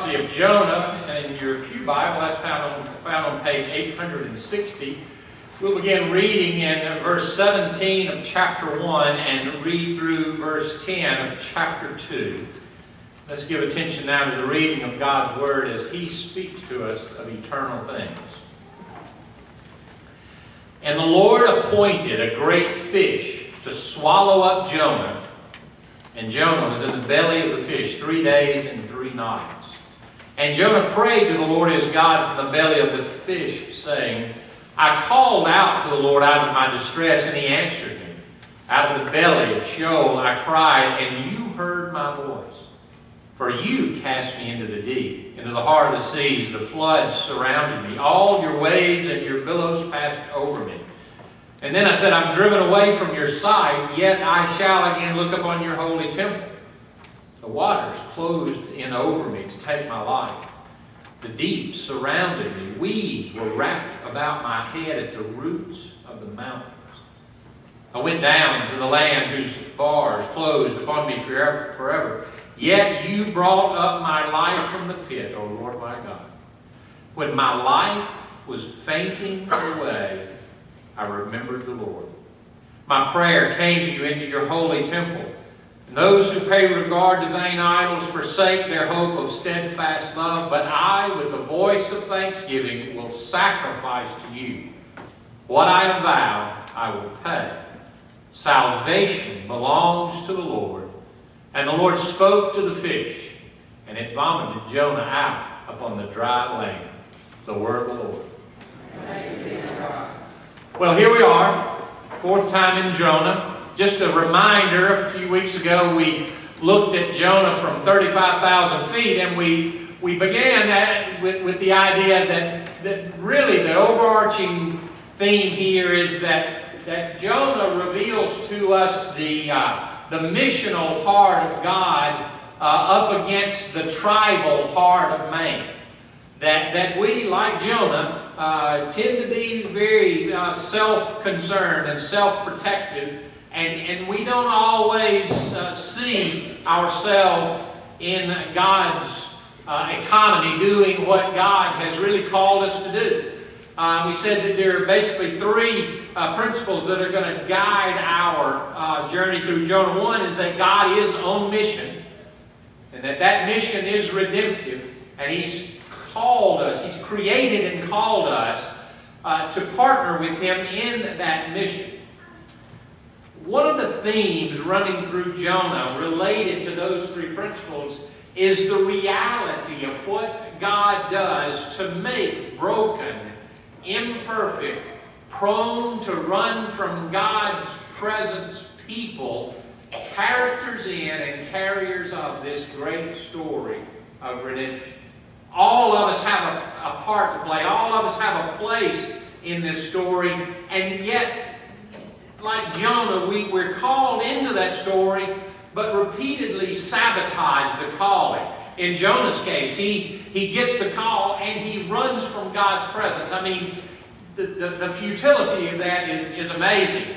prophecy of Jonah in your Pew Bible. That's found on page 860. We'll begin reading in verse 17 of chapter 1 and read through verse 10 of chapter 2. Let's give attention now to the reading of God's Word as He speaks to us of eternal things. And the Lord appointed a great fish to swallow up Jonah. And Jonah was in the belly of the fish 3 days and 3 nights. And Jonah prayed to the Lord his God from the belly of the fish, saying, I called out to the Lord out of my distress, and He answered me. Out of the belly of Sheol I cried, and you heard my voice. For you cast me into the deep, into the heart of the seas. The floods surrounded me. All your waves and your billows passed over me. And then I said, I'm driven away from your sight, yet I shall again look upon your holy temple. The waters closed in over me to take my life. The deep surrounded me. Weeds were wrapped about my head at the roots of the mountains. I went down to the land whose bars closed upon me forever. Yet you brought up my life from the pit, O Lord my God. When my life was fainting away, I remembered the Lord. My prayer came to you into your holy temple. And those who pay regard to vain idols forsake their hope of steadfast love. But I, with the voice of thanksgiving, will sacrifice to you. What I have vowed, I will pay. Salvation belongs to the Lord. And the Lord spoke to the fish, and it vomited Jonah out upon the dry land. The word of the Lord. Thanks be to God. Well, here we are, fourth time in Jonah. Just a reminder, a few weeks ago we looked at Jonah from 35,000 feet, and we began with the idea that really the overarching theme here is that Jonah reveals to us the missional heart of God up against the tribal heart of man. That we, like Jonah, tend to be very self-concerned and self-protective, and we don't always see ourselves in God's economy doing what God has really called us to do. We said that there are basically three principles that are going to guide our journey through Jonah. One is that God is on mission, and that mission is redemptive, and He's called us, He's created and called us to partner with Him in that mission. One of the themes running through Jonah related to those three principles is the reality of what God does to make broken, imperfect, prone to run from God's presence people characters in and carriers of this great story of redemption. All of us have a part to play. All of us have a place in this story. And yet, like Jonah, we're called into that story, but repeatedly sabotage the calling. In Jonah's case, he gets the call and he runs from God's presence. I mean, the futility of that is amazing.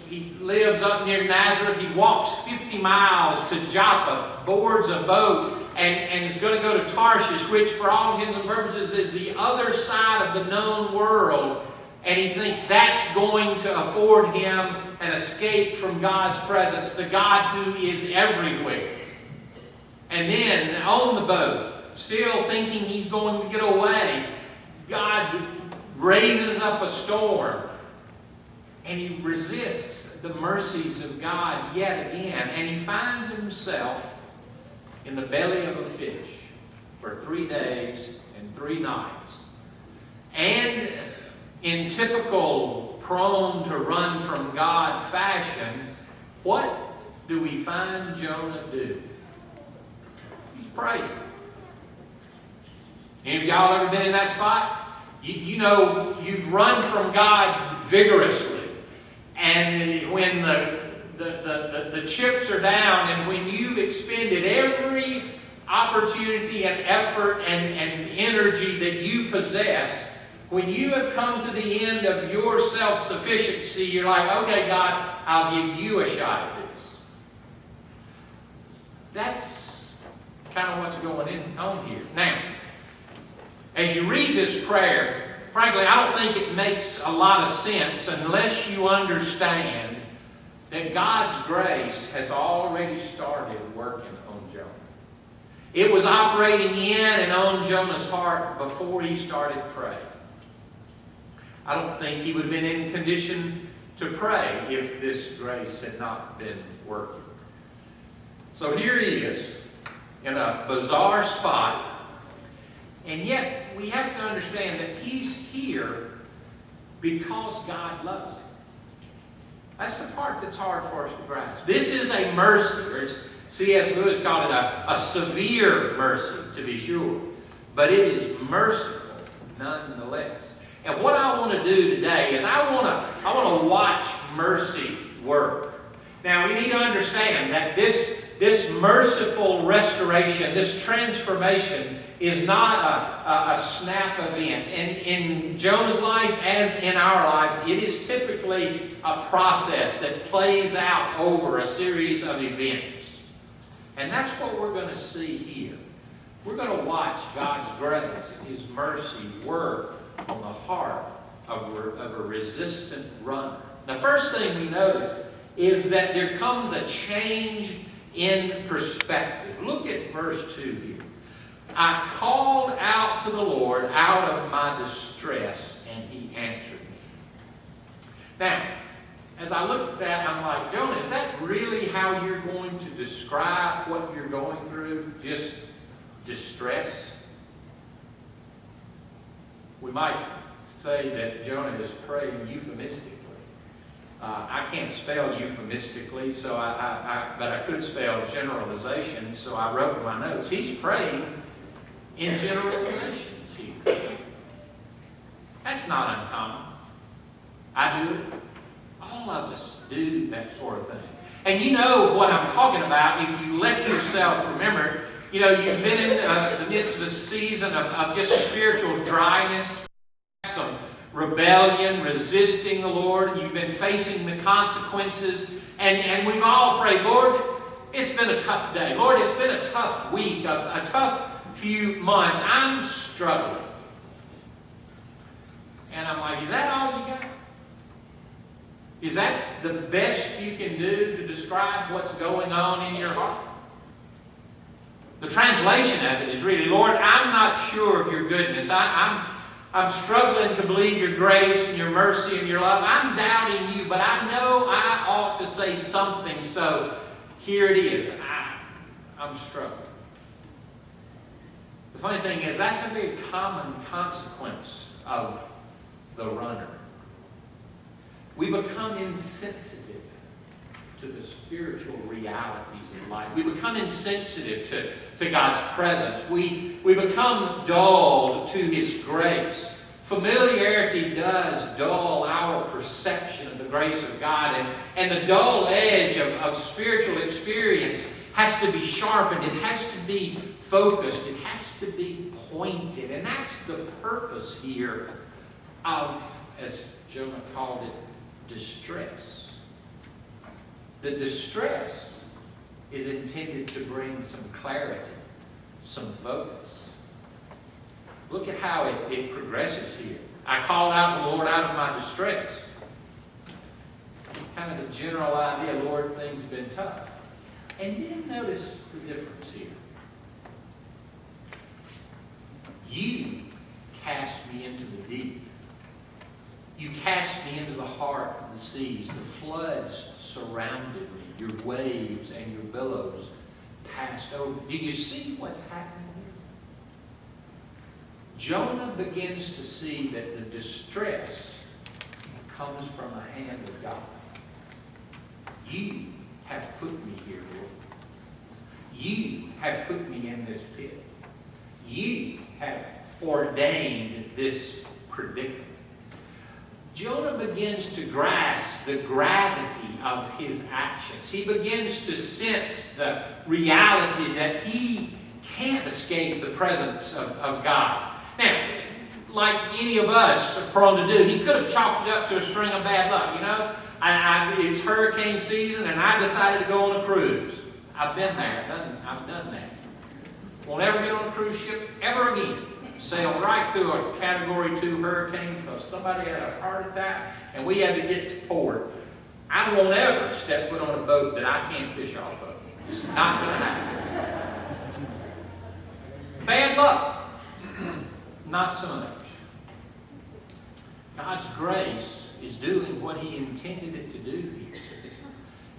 He lives up near Nazareth. He walks 50 miles to Joppa, boards a boat, and is going to go to Tarshish, which for all intents and purposes is the other side of the known world. And he thinks that's going to afford him an escape from God's presence, the God who is everywhere. And then on the boat, still thinking he's going to get away, God raises up a storm, and he resists the mercies of God yet again, and he finds himself in the belly of a fish for 3 days and 3 nights. And in typical prone to run from God fashion, what do we find Jonah do? He's praying. Any of y'all ever been in that spot? You know, you've run from God vigorously. And when the chips are down, and when you've expended every opportunity and effort and energy that you possess, when you have come to the end of your self-sufficiency, you're like, okay, God, I'll give you a shot at this. That's kind of what's going on here. Now, as you read this prayer, frankly, I don't think it makes a lot of sense unless you understand that God's grace has already started working on Jonah. It was operating in and on Jonah's heart before he started praying. I don't think he would have been in condition to pray if this grace had not been working. So here he is in a bizarre spot, and yet we have to understand that he's here because God loves him. That's the part that's hard for us to grasp. This is a mercy, or as C.S. Lewis called it, a severe mercy, to be sure. But it is merciful nonetheless. And what I want to do today is I want to watch mercy work. Now, we need to understand that this merciful restoration, this transformation, is not a snap event. In Jonah's life, as in our lives, it is typically a process that plays out over a series of events. And that's what we're going to see here. We're going to watch God's grace and His mercy work on the heart of a resistant runner. The first thing we notice is that there comes a change in perspective. Look at verse 2 here. I called out to the Lord out of my distress, and He answered me. Now, as I looked at that, I'm like, Jonah, is that really how you're going to describe what you're going through? Just distress? We might say that Jonah is praying euphemistically. I can't spell euphemistically, so but I could spell generalization, so I wrote in my notes. He's praying in generalizations here. That's not uncommon. I do it. All of us do that sort of thing. And you know what I'm talking about if you let yourself remember. You know, you've been in the midst of a season of just spiritual dryness, some rebellion, resisting the Lord. You've been facing the consequences. And we've all prayed, Lord, it's been a tough day. Lord, it's been a tough week, a tough few months. I'm struggling. And I'm like, is that all you got? Is that the best you can do to describe what's going on in your heart? The translation of it is really, Lord, I'm not sure of your goodness. I'm struggling to believe your grace and your mercy and your love. I'm doubting you, but I know I ought to say something. So here it is. I'm struggling. The funny thing is, that's a very common consequence of the runner. We become insensitive to the spiritual realities of life. We become insensitive to God's presence. We become dulled to His grace. Familiarity does dull our perception of the grace of God. And the dull edge of spiritual experience has to be sharpened. It has to be focused. It has to be pointed. And that's the purpose here of, as Jonah called it, distress. The distress is intended to bring some clarity, some focus. Look at how it progresses here. I called out the Lord out of my distress. Kind of the general idea, Lord, things have been tough. And then notice the difference here. You cast me into the deep. You cast me into the heart of the seas. The floods surrounded me. Your waves and your billows passed over. Do you see what's happening here? Jonah begins to see that the distress comes from the hand of God. You have put me here, Lord. You have put me in this pit. You have ordained this predicament. Jonah begins to grasp the gravity of his actions. He begins to sense the reality that he can't escape the presence of God. Now, like any of us are prone to do, he could have chalked it up to a string of bad luck. You know, it's hurricane season and I decided to go on a cruise. I've been there. I've done that. Won't ever get on a cruise ship ever again. Sail right through a Category 2 hurricane because somebody had a heart attack and we had to get to port. I won't ever step foot on a boat that I can't fish off of. It's not going to happen. Bad luck. Not so much. God's grace is doing what He intended it to do here.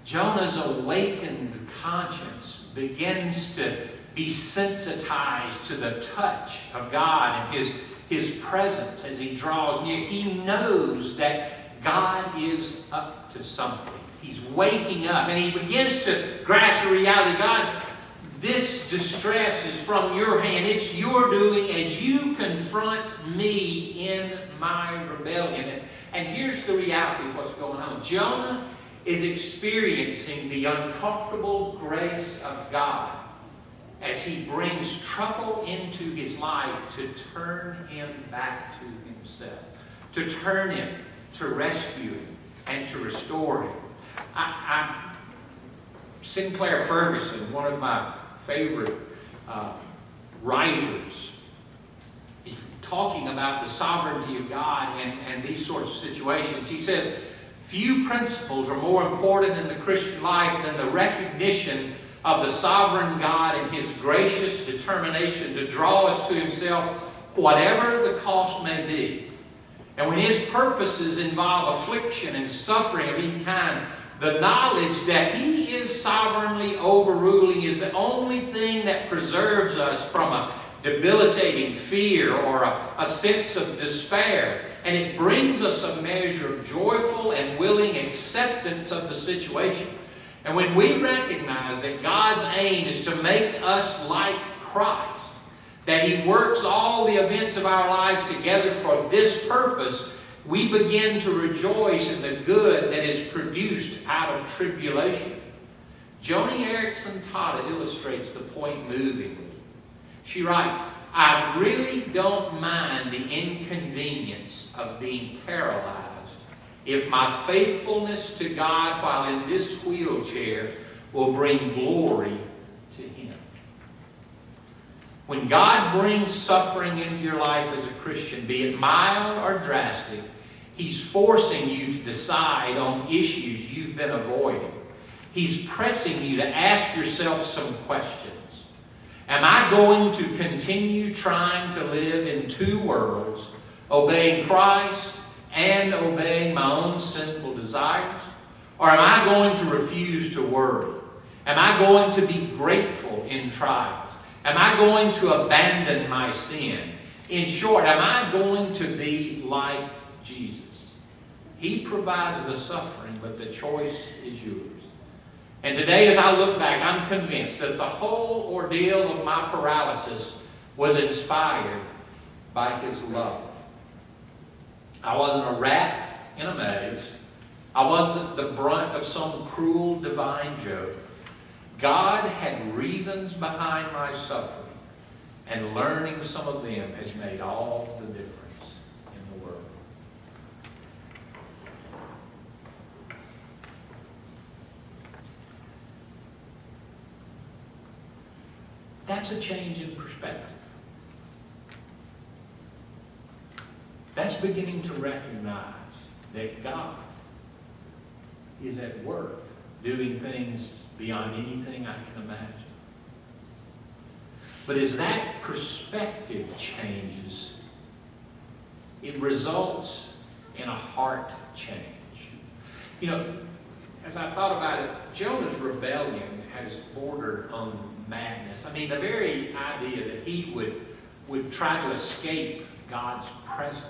Jonah's awakened conscience begins to be sensitized to the touch of God and His presence as he draws near. He knows that God is up to something. He's waking up and he begins to grasp the reality. God, this distress is from your hand. It's your doing as you confront me in my rebellion. And here's the reality of what's going on. Jonah is experiencing the uncomfortable grace of God as He brings trouble into his life to turn him back to Himself, to turn him, to rescue him, and to restore him. Sinclair Ferguson, one of my favorite writers, is talking about the sovereignty of God and these sorts of situations. He says, few principles are more important in the Christian life than the recognition of the sovereign God and His gracious determination to draw us to Himself, whatever the cost may be. And when His purposes involve affliction and suffering of any kind, the knowledge that He is sovereignly overruling is the only thing that preserves us from a debilitating fear or a sense of despair. And it brings us a measure of joyful and willing acceptance of the situation. And when we recognize that God's aim is to make us like Christ, that He works all the events of our lives together for this purpose, we begin to rejoice in the good that is produced out of tribulation. Joni Eareckson Tada illustrates the point movingly. She writes, I really don't mind the inconvenience of being paralyzed if my faithfulness to God while in this wheelchair will bring glory to Him. When God brings suffering into your life as a Christian, be it mild or drastic, He's forcing you to decide on issues you've been avoiding. He's pressing you to ask yourself some questions. Am I going to continue trying to live in two worlds, obeying Christ and obeying my own sinful desires? Or am I going to refuse to worry? Am I going to be grateful in trials? Am I going to abandon my sin? In short, am I going to be like Jesus? He provides the suffering, but the choice is yours. And today, as I look back, I'm convinced that the whole ordeal of my paralysis was inspired by His love. I wasn't a rat in a maze. I wasn't the brunt of some cruel divine joke. God had reasons behind my suffering, and learning some of them has made all the difference in the world. That's a change in perspective. That's beginning to recognize that God is at work doing things beyond anything I can imagine. But as that perspective changes, it results in a heart change. You know, as I thought about it, Jonah's rebellion has bordered on madness. I mean, the very idea that he would try to escape God's presence,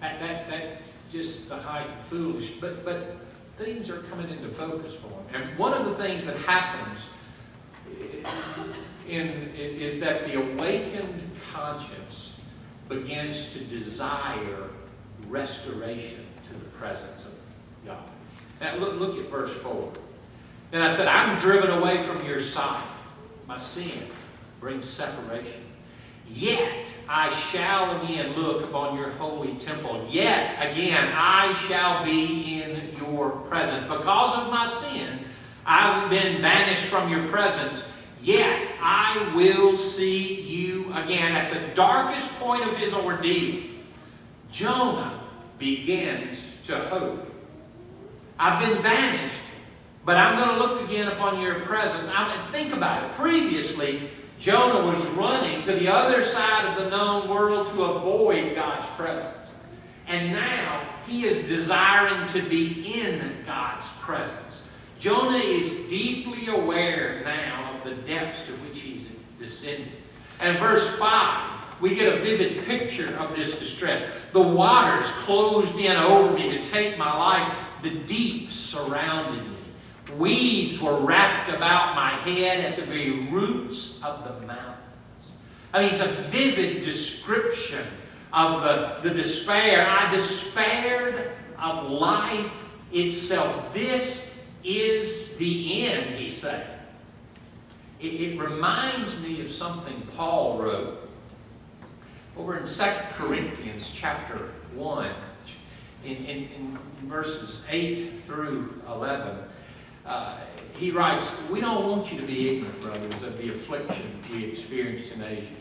that's just the height of foolish. But things are coming into focus for him. And one of the things that happens is that the awakened conscience begins to desire restoration to the presence of God. Now look at verse 4. Then I said, I'm driven away from your sight. My sin brings separation. Yet I shall again look upon your holy temple. Yet again I shall be in your presence. Because of my sin, I've been banished from your presence. Yet I will see you again. At the darkest point of his ordeal, Jonah begins to hope. I've been banished, but I'm going to look again upon your presence. Think about it. Previously, Jonah was running to the other side of the known world to avoid God's presence. And now he is desiring to be in God's presence. Jonah is deeply aware now of the depths to which he's descending. And in verse 5, we get a vivid picture of this distress. The waters closed in over me to take my life. The deep surrounded me. Weeds were wrapped about my head at the very roots of the mountains. I mean, it's a vivid description of the despair. I despaired of life itself. This is the end, he said. It reminds me of something Paul wrote over in 2 Corinthians chapter 1, in verses 8 through 11. He writes, "We don't want you to be ignorant, brothers, of the affliction we experienced in Asia.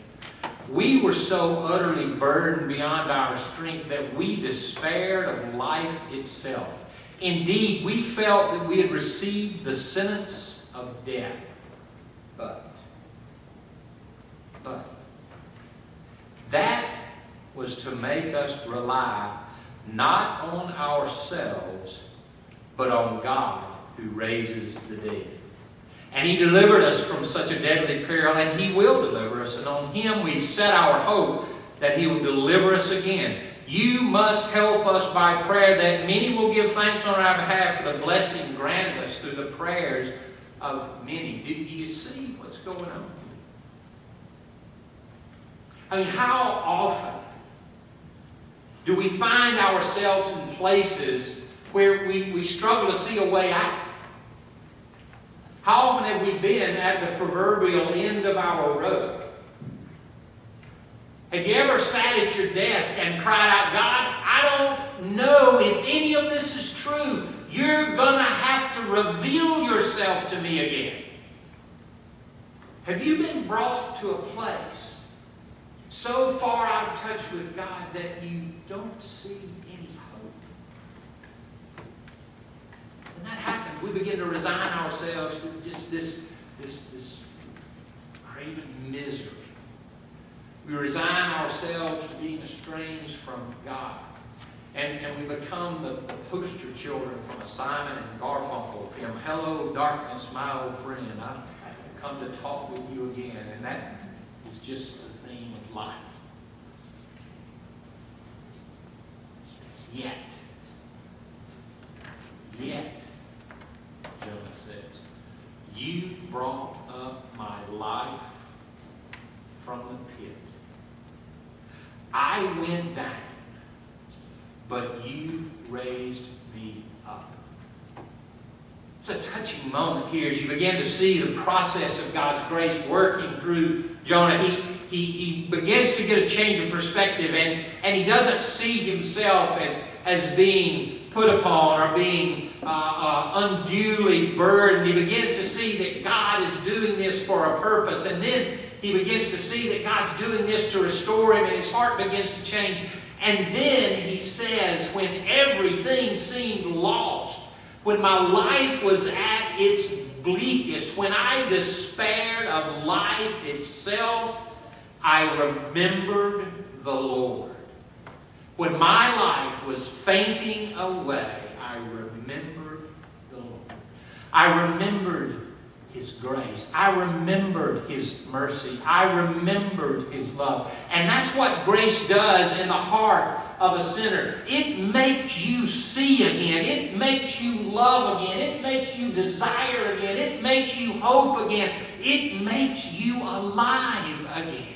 We were so utterly burdened beyond our strength that we despaired of life itself. Indeed, we felt that we had received the sentence of death. But that was to make us rely not on ourselves, but on God who raises the dead. And he delivered us from such a deadly peril, and he will deliver us. And on him we've set our hope that he will deliver us again. You must help us by prayer that many will give thanks on our behalf for the blessing granted us through the prayers of many." Do you see what's going on? I mean, how often do we find ourselves in places where we struggle to see a way out? How often have we been at the proverbial end of our road? Have you ever sat at your desk and cried out, "God, I don't know if any of this is true. You're going to have to reveal yourself to me again"? Have you been brought to a place so far out of touch with God that you don't see any hope? When that happens, we begin to resign ourselves to just this craven misery. We resign ourselves to being estranged from God. And we become the poster children from a Simon and Garfunkel film. "Hello, darkness, my old friend. I've come to talk with you again." And that is just the theme of life. Yet, Jonah says, "You brought up my life from the pit. I went down, but you raised me up." It's a touching moment here as you begin to see the process of God's grace working through Jonah. He begins to get a change of perspective, and he doesn't see himself as being put upon or being unduly burdened. He begins to see that God is doing this for a purpose, and then he begins to see that God's doing this to restore him, and his heart begins to change. And then he says, when everything seemed lost, when my life was at its bleakest, when I despaired of life itself, I remembered the Lord. When my life was fainting away, I remembered the Lord. I remembered His grace. I remembered His mercy. I remembered His love. And that's what grace does in the heart of a sinner. It makes you see again. It makes you love again. It makes you desire again. It makes you hope again. It makes you alive again.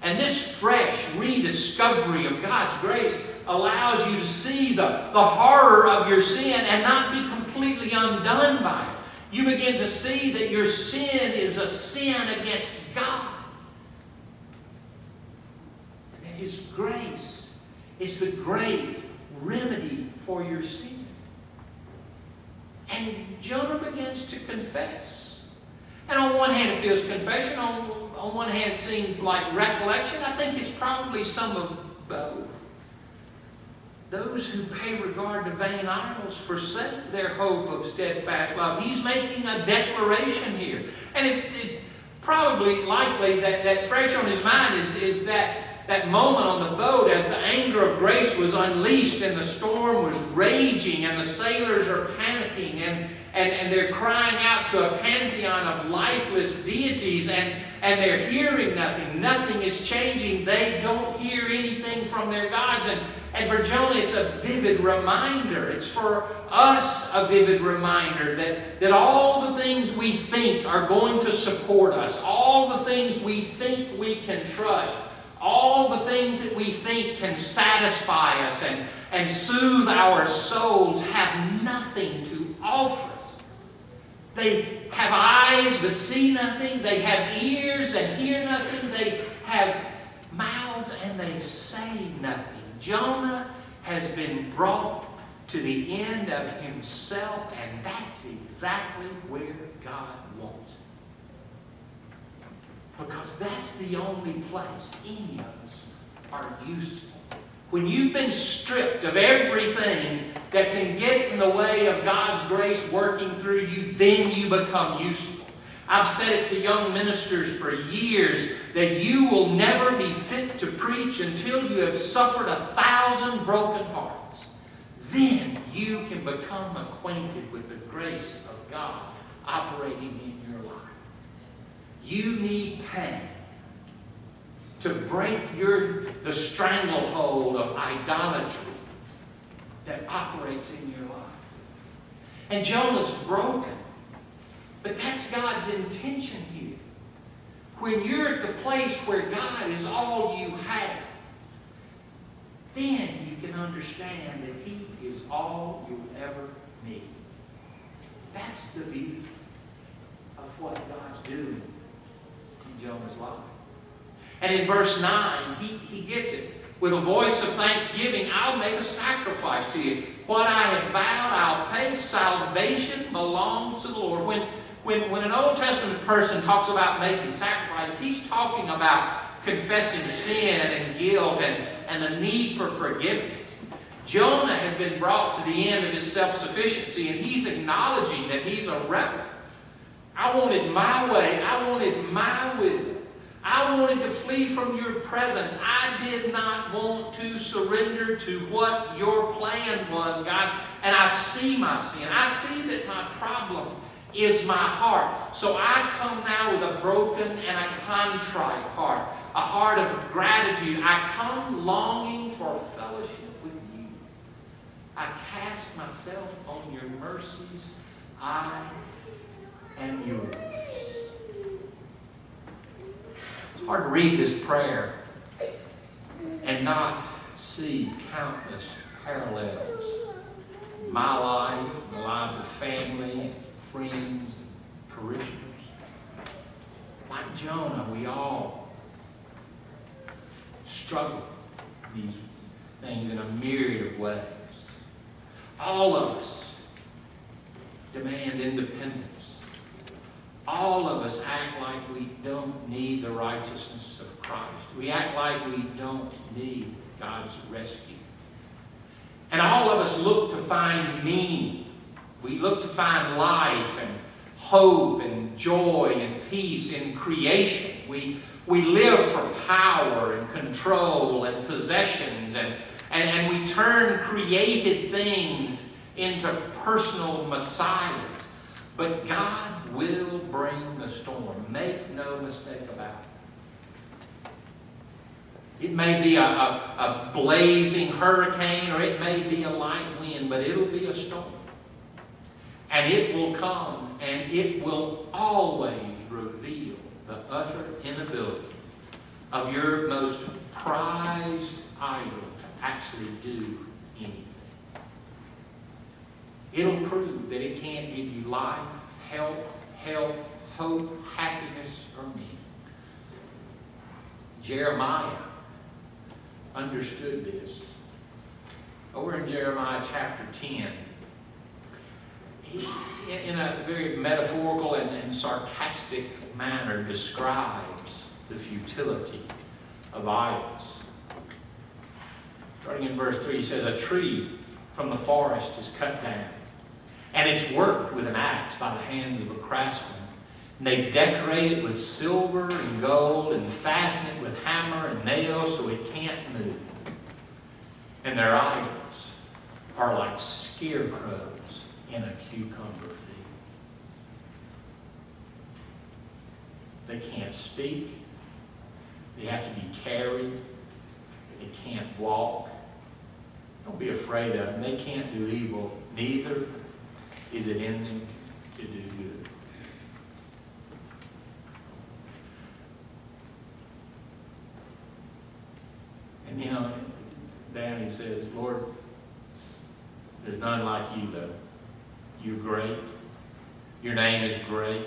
And this fresh rediscovery of God's grace allows you to see the horror of your sin and not be completely undone by it. You begin to see that your sin is a sin against God. And that His grace is the great remedy for your sin. And Jonah begins to confess. And on one hand, it feels confession. On one hand, it seems like recollection. I think it's probably some of both. Those who pay regard to vain idols forsake their hope of steadfast love. He's making a declaration here. And it's probably likely that fresh on his mind is that moment on the boat as the anger of grace was unleashed and the storm was raging and the sailors are panicking and they're crying out to a pantheon of lifeless deities and they're hearing nothing. Nothing is changing. They don't hear anything from their gods. And for Jonah, it's a vivid reminder. It's for us a vivid reminder that all the things we think are going to support us, all the things we think we can trust, all the things that we think can satisfy us and soothe our souls have nothing to offer us. They have eyes but see nothing. They have ears and hear nothing. They have mouths and they say nothing. Jonah has been brought to the end of himself, and that's exactly where God wants him. Because that's the only place any of us are useful. When you've been stripped of everything that can get in the way of God's grace working through you, then you become useful. I've said it to young ministers for years that you will never be fit to preach until you have suffered 1,000 broken hearts. Then you can become acquainted with the grace of God operating in your life. You need pain to break the stranglehold of idolatry that operates in your life. And Jonah's broken. But that's God's intention here. When you're at the place where God is all you have, then you can understand that He is all you'll ever need. That's the beauty of what God's doing in Jonah's life. And in verse 9, he gets it. With a voice of thanksgiving, I'll make a sacrifice to you. What I have vowed, I'll pay. Salvation belongs to the Lord. When an Old Testament person talks about making sacrifices, he's talking about confessing sin and guilt and the need for forgiveness. Jonah has been brought to the end of his self-sufficiency, and he's acknowledging that he's a rebel. I wanted my way. I wanted my will. I wanted to flee from your presence. I did not want to surrender to what your plan was, God. And I see my sin. I see that my problem is my heart. So I come now with a broken and a contrite heart, a heart of gratitude. I come longing for fellowship with you. I cast myself on your mercies. I am yours. It's hard to read this prayer and not see countless parallels. My life, the lives of family, friends, and parishioners. Like Jonah, we all struggle with these things in a myriad of ways. All of us demand independence. All of us act like we don't need the righteousness of Christ. We act like we don't need God's rescue. And all of us look to find meaning. We look to find life and hope and joy and peace in creation. We live for power and control and possessions, and we turn created things into personal messiahs. But God will bring the storm. Make no mistake about it. It may be a blazing hurricane, or it may be a light wind, but it'll be a storm. And it will come, and it will always reveal the utter inability of your most prized idol to actually do anything. It'll prove that it can't give you life, health, hope, happiness, or meaning. Jeremiah understood this. Over in Jeremiah chapter 10, he, in a very metaphorical and sarcastic manner, describes the futility of idols. Starting in verse 3, he says, a tree from the forest is cut down, and it's worked with an axe by the hands of a craftsman. And they decorate it with silver and gold and fasten it with hammer and nails so it can't move. And their idols are like scarecrows in a cucumber field. They can't speak. They have to be carried. They can't walk. Don't be afraid of them. They can't do evil. Neither is it in them to do good. And Danny says, Lord, there's none like you, though. You're great. Your name is great.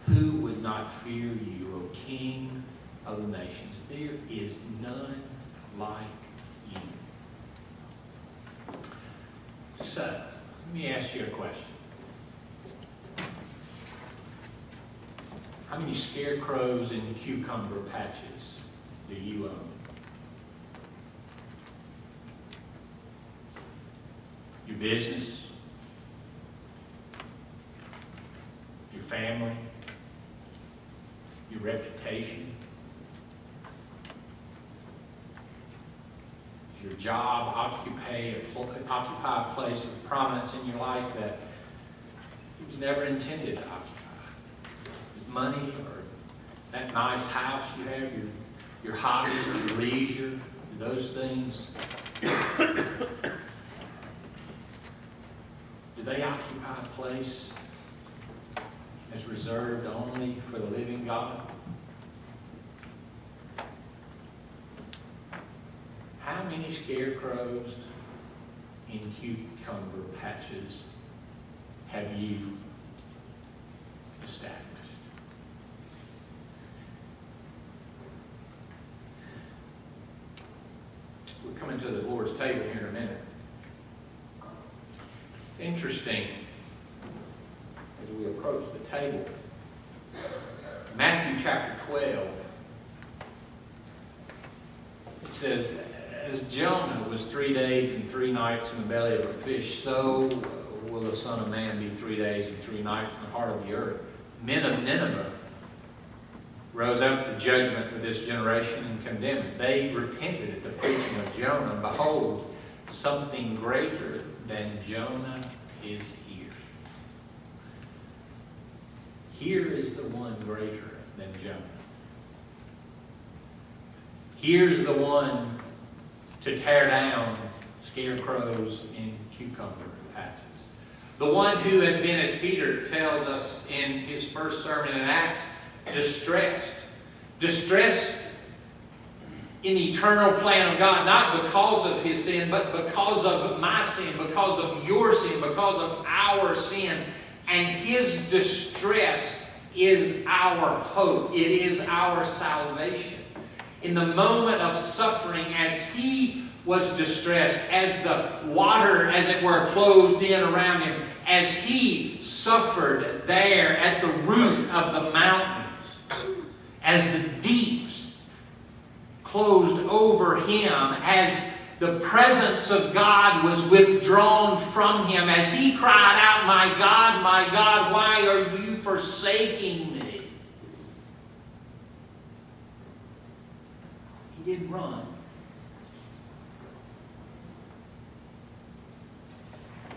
Who would not fear you, O King of the nations? There is none like you. So, let me ask you a question. How many scarecrows and cucumber patches do you own? Your business, your family, your reputation, your job occupy a place of prominence in your life that it was never intended to occupy. Money or that nice house you have, your hobbies, your leisure, those things. Do they occupy a place that's reserved only for the living God? How many scarecrows in cucumber patches have you established? We're coming to the Lord's table here in a minute. It's interesting as we approach the table. Matthew chapter 12, it says, as Jonah was 3 days and 3 nights in the belly of a fish, so will the Son of Man be 3 days and 3 nights in the heart of the earth. Men of Nineveh rose up to judgment with this generation and condemned it. They repented at the preaching of Jonah. Behold, something greater than Jonah is here. Here is the one greater than Jonah. Here's the one to tear down scarecrows in cucumber patches. The one who has been, as Peter tells us in his first sermon in Acts, distressed. Distressed in the eternal plan of God, not because of his sin, but because of my sin, because of your sin, because of our sin. And his distress is our hope. It is our salvation. In the moment of suffering, as he was distressed, as the water, as it were, closed in around him, as he suffered there at the root of the mountains, as the deeps closed over him, as the presence of God was withdrawn from him, as he cried out, my God, why are you forsaking me? He didn't run.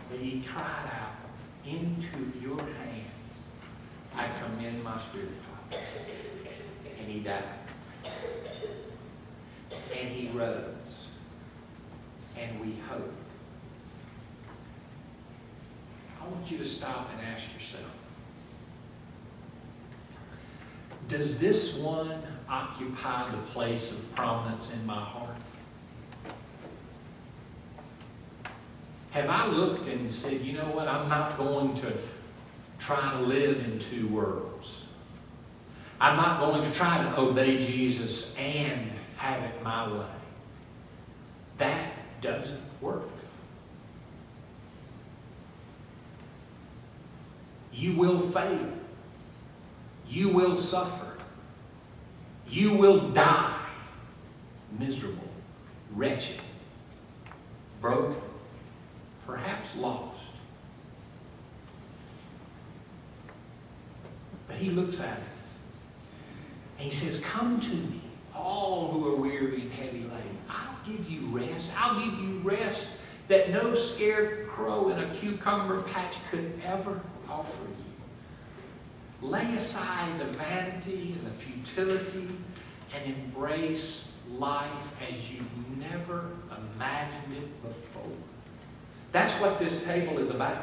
But he cried out, into your hands I commend my spirit. And he died. And he rose. And we hope. I want you to stop and ask yourself, does this one occupy the place of prominence in my heart? Have I looked and said, you know what, I'm not going to try to live in two worlds. I'm not going to try to obey Jesus and have it my way. That doesn't work. You will fail. You will suffer. You will die miserable, wretched, broken, perhaps lost. But he looks at us and he says, come to me, all who are weary and heavy laden. I'll give you rest. I'll give you rest that no scarecrow in a cucumber patch could ever offer you. Lay aside the vanity and the futility and embrace life as you've never imagined it before. That's what this table is about.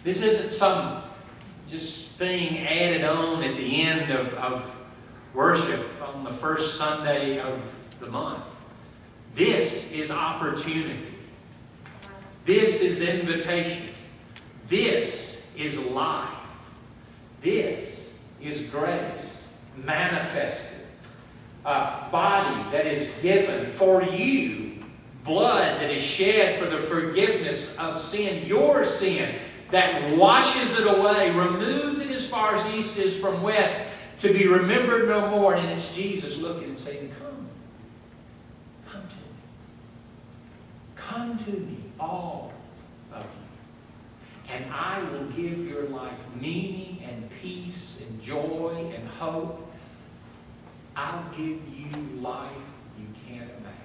This isn't some just thing added on at the end of worship on the first Sunday of the month. This is opportunity. This is invitation. This is life. This is grace manifested. A body that is given for you. Blood that is shed for the forgiveness of sin. Your sin that washes it away, removes it as far as east is from west, to be remembered no more. And it's Jesus looking and saying, come. Come to me. Come to me, all of you. And I will give your life meaning and peace and joy and hope. I'll give you life you can't imagine.